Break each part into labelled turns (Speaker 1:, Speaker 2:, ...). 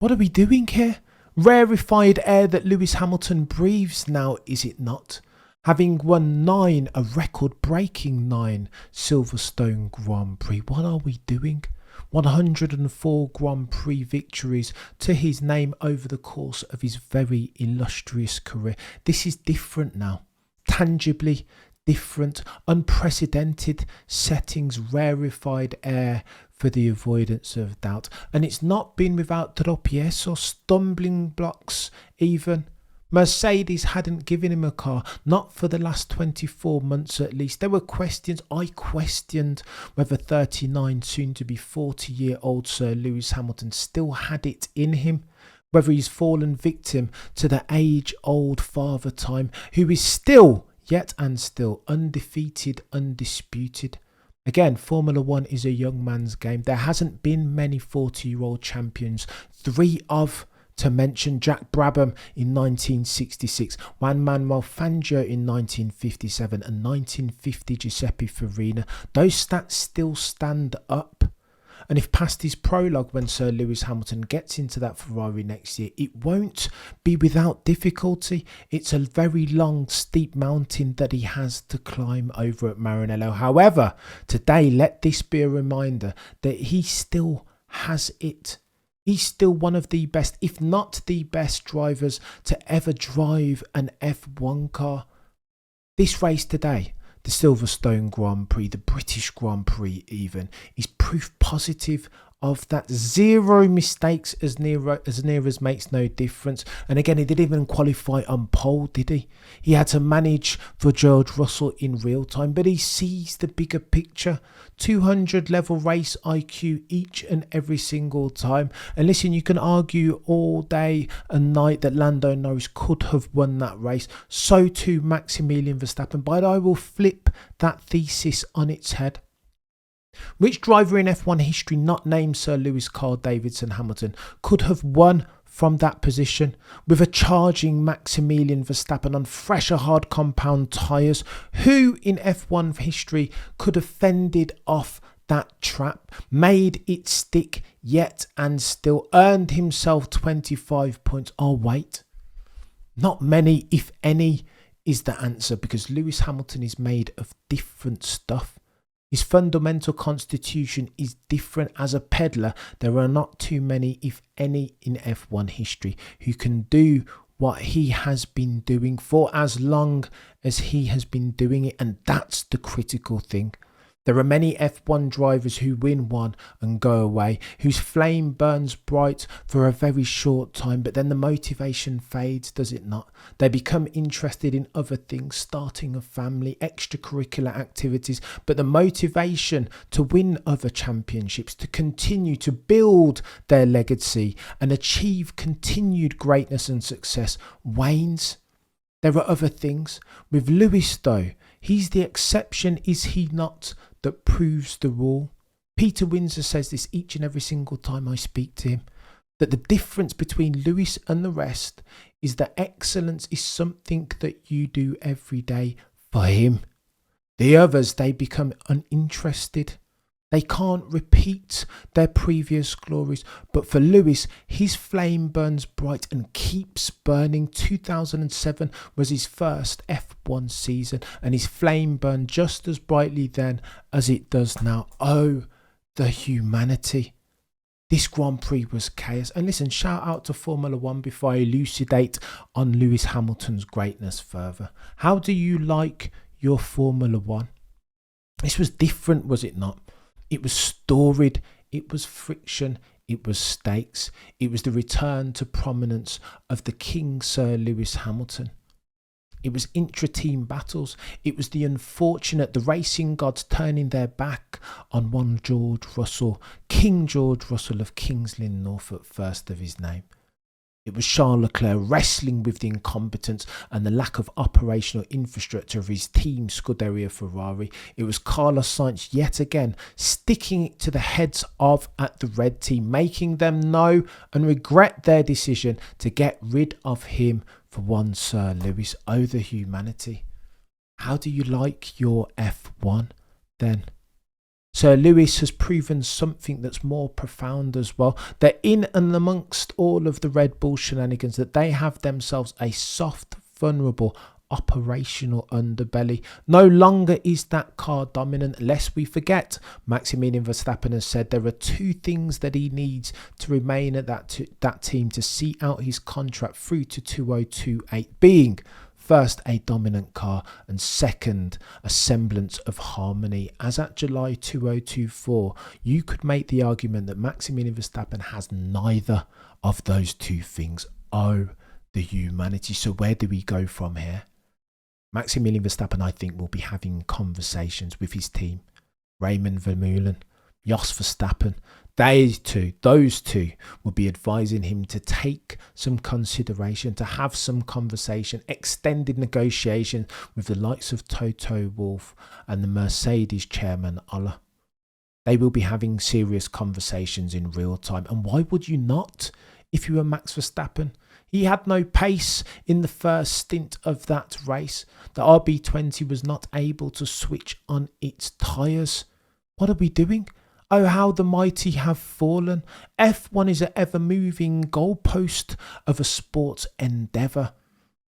Speaker 1: What are we doing here? Rarefied air that Lewis Hamilton breathes now, is it not? Having won 9, a record-breaking 9 Silverstone Grand Prix. What are we doing? 104 Grand Prix victories to his name over the course of his very illustrious career. This is different now. Tangibly different, unprecedented settings, rarefied air for the avoidance of doubt. And it's not been without tropiezos, stumbling blocks even. Mercedes hadn't given him a car, not for the last 24 months at least. There were questions. I questioned whether 39, soon to be 40-year-old Sir Lewis Hamilton still had it in him. Whether he's fallen victim to the age-old father time, who is still, yet and still, undefeated, undisputed. Again, Formula One is a young man's game. There hasn't been many 40-year-old champions. 3 of, to mention, Jack Brabham in 1966, Juan Manuel Fangio in 1957 and 1950 Giuseppe Farina. Those stats still stand up. And if past his prologue, when Sir Lewis Hamilton gets into that Ferrari next year, it won't be without difficulty. It's a very long, steep mountain that he has to climb over at Maranello. However, today, let this be a reminder that he still has it. He's still one of the best, if not the best drivers to ever drive an F1 car. This race today, the Silverstone Grand Prix, the British Grand Prix even, is proof positive of that. 0 mistakes as near as makes no difference. And again, he didn't even qualify on pole, did he? He had to manage for George Russell in real time, but he sees the bigger picture. 200 level race IQ each and every single time. And listen, you can argue all day and night that Lando Norris could have won that race. So too Maximilian Verstappen. But I will flip that thesis on its head. Which driver in F1 history not named Sir Lewis Carl Davidson Hamilton could have won from that position with a charging Maximilian Verstappen on fresher hard compound tyres? Who in F1 history could have fended off that trap, made it stick, yet and still earned himself 25 points? Oh wait, not many, if any, is the answer, because Lewis Hamilton is made of different stuff. His fundamental constitution is different. As a peddler, there are not too many, if any, in F1 history who can do what he has been doing for as long as he has been doing it. And that's the critical thing. There are many F1 drivers who win one and go away, whose flame burns bright for a very short time, but then the motivation fades, does it not? They become interested in other things, starting a family, extracurricular activities, but the motivation to win other championships, to continue to build their legacy and achieve continued greatness and success wanes. There are other things. With Lewis, though, he's the exception, is he not, that proves the rule. Peter Windsor says this each and every single time I speak to him, that the difference between Lewis and the rest is that excellence is something that you do every day for him. The others, they become uninterested. They can't repeat their previous glories. But for Lewis, his flame burns bright and keeps burning. 2007 was his first F1 season, and his flame burned just as brightly then as it does now. Oh, the humanity. This Grand Prix was chaos. And listen, shout out to Formula One before I elucidate on Lewis Hamilton's greatness further. How do you like your Formula One? This was different, was it not? It was storied, it was friction, it was stakes. It was the return to prominence of the King Sir Lewis Hamilton. It was intra-team battles. It was the unfortunate, the racing gods turning their back on one George Russell, King George Russell of King's Lynn, Norfolk, first of his name. It was Charles Leclerc wrestling with the incompetence and the lack of operational infrastructure of his team Scuderia Ferrari. It was Carlos Sainz yet again sticking it to the heads of at the red team, making them know and regret their decision to get rid of him for one Sir Lewis. Oh, the humanity. How do you like your F1 then? Sir Lewis has proven something that's more profound as well. That in and amongst all of the Red Bull shenanigans, that they have themselves a soft, vulnerable, operational underbelly. No longer is that car dominant. Lest we forget, Maximilian Verstappen has said there are two things that he needs to remain at that team to see out his contract through to 2028, being first, a dominant car, and second, a semblance of harmony. As at July 2024, you could make the argument that Maximilian Verstappen has neither of those two things. Oh, the humanity. So where do we go from here? Maximilian Verstappen, I think, will be having conversations with his team. Raymond Vermeulen, Jos Verstappen, those two will be advising him to take some consideration, to have some conversation, extended negotiation with the likes of Toto Wolff and the Mercedes chairman, Ola. They will be having serious conversations in real time. And why would you not if you were Max Verstappen? He had no pace in the first stint of that race. The RB20 was not able to switch on its tyres. What are we doing? Oh, how the mighty have fallen. F1 is an ever-moving goalpost of a sports endeavour.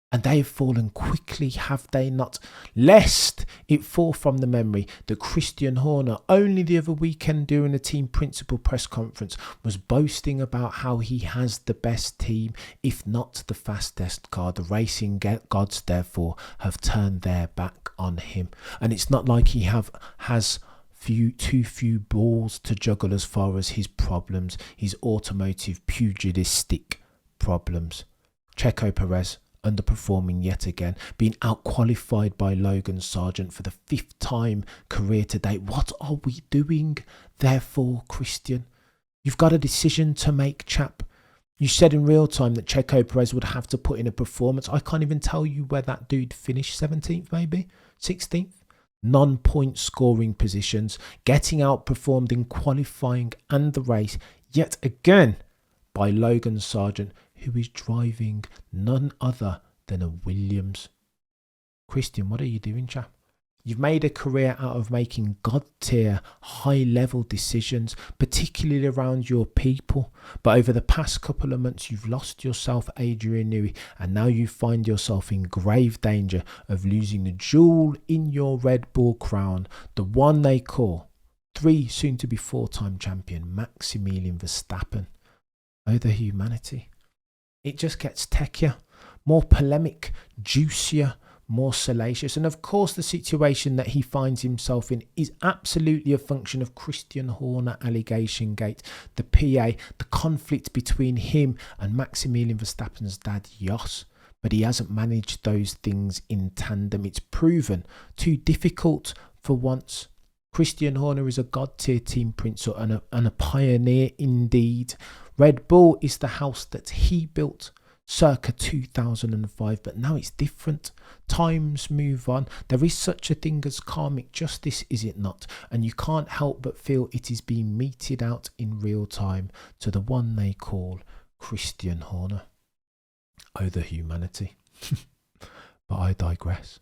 Speaker 1: And they have fallen quickly, have they not? Lest it fall from the memory that Christian Horner, only the other weekend during a team principal press conference, was boasting about how he has the best team, if not the fastest car. The racing gods, therefore, have turned their back on him. And it's not like he has too few balls to juggle as far as his problems, his automotive pugilistic problems. Checo Perez underperforming yet again, being outqualified by Logan Sargent for the 5th time career to date. What are we doing? Therefore, Christian, you've got a decision to make, chap. You said in real time that Checo Perez would have to put in a performance. I can't even tell you where that dude finished. 17th, maybe 16th. Non-point scoring positions, getting outperformed in qualifying and the race yet again by Logan Sargent, who is driving none other than a Williams. Christian, what are you doing, chap? You've made a career out of making god-tier, high-level decisions, particularly around your people. But over the past couple of months, you've lost yourself, Adrian Newey, and now you find yourself in grave danger of losing the jewel in your Red Bull crown, the one they call 3, soon to be 4-time champion, Maximilian Verstappen. Oh, the humanity. It just gets techier, more polemic, juicier, more salacious. And of course, the situation that he finds himself in is absolutely a function of Christian Horner allegation gate, the PA, the conflict between him and Maximilian Verstappen's dad, Jos. But he hasn't managed those things in tandem. It's proven too difficult for once. Christian Horner is a god-tier team principal and a pioneer indeed. Red Bull is the house that he built circa 2005, but now it's different. Times move on. There is such a thing as karmic justice, is it not? And you can't help but feel it is being meted out in real time to the one they call Christian Horner. Oh, the humanity. But I digress.